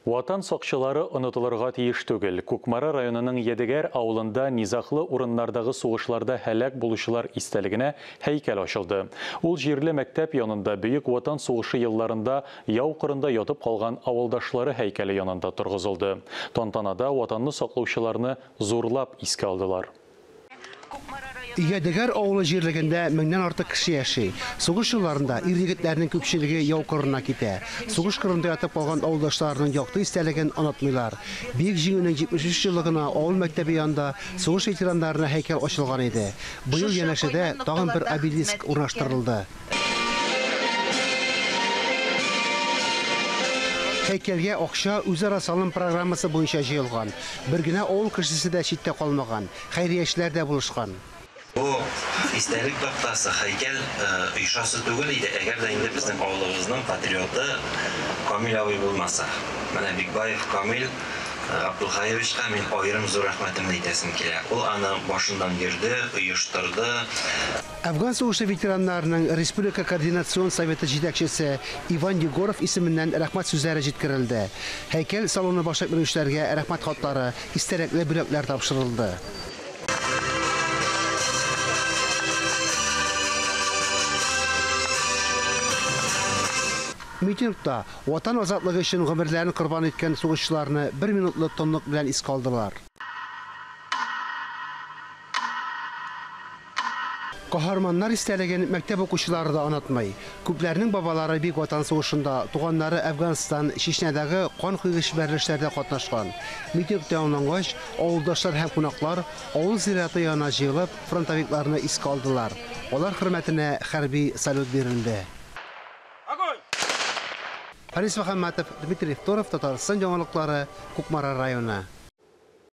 Ватан соқшылары ұнытылырға тиіш түгел. Кукмара районының Едігер ауылында низақлы урыннардағы суғышларда хәләк болушылар истәлігіне һәйкәл ашылды. Ул жерлі мәктәп янында бүйік ватан суғышы елларында яу қырында ятып қалған авылдашлары һәйкәлі янында тұрғызылды. Тантанада ватанны саклаучыларны зурлап искә алдылар. Едігер ауылы жерлегенде меңнен артық кіші яши. Сугыш жылларында ир-егетләрнең күпчелеге яу кырына китә. Сугыш кырында ятып калган авылдашларының якты истәлеген онытмыйлар. Бик җиңүнең 73 еллыгына авыл мәктәбе янында сугыш ветераннарына һәйкәл ачылган иде. Быел янәшәдә тагын бер обелиск урнаштырылды. Һәйкәлгә акча үзара салым программасы буенча җыелган. Бер генә авыл кешесе дә читтә калмаган. Хәйрия эшләр дә булышкан. Bu истәлек тактасы һәйкәл оешасы түгел иде, әгәр дә инде безнең авылыбызның патриоты Камил абый булмаса. Менә Бикбаев Камил Абдулхаевичка мин аерым зур рәхмәтемне әйтәсем килә. Ул аны башыннан йөрде, оештырды. Афган сугышы ветераннарының Республика координацион советы җитәкчесе Иван Егоров исеменнән рәхмәт сүзләре җиткерелде. Һәйкәл салоны башлап йөрүчеләргә рәхмәт хатлары, истәлекле бүләкләр тапшырылды. Митингта ватан азатлыгы өчен гомерләрен корбан иткән сугышчыларны 1 минутлы тынлык белән искә алдылар. Каһарманнар истәлеген мәктәп укучылары да онытмый. Күпләрнең бабалары бик ватан сугышында, туганнары Афганстан, Чечнядагы кан куйгыч бәрелешләрдә катнашкан. Митинг тәмамлангач, авылдашлар һәм кунаклар авыл зираты янына җыелып, фронтовикларны искә алдылар. Алар хөрмәтенә хәрби салют бирелде. Харис Мөхәммәтов, Дмитрий Второв, Татарстан яңалыклары, Кукмара районы.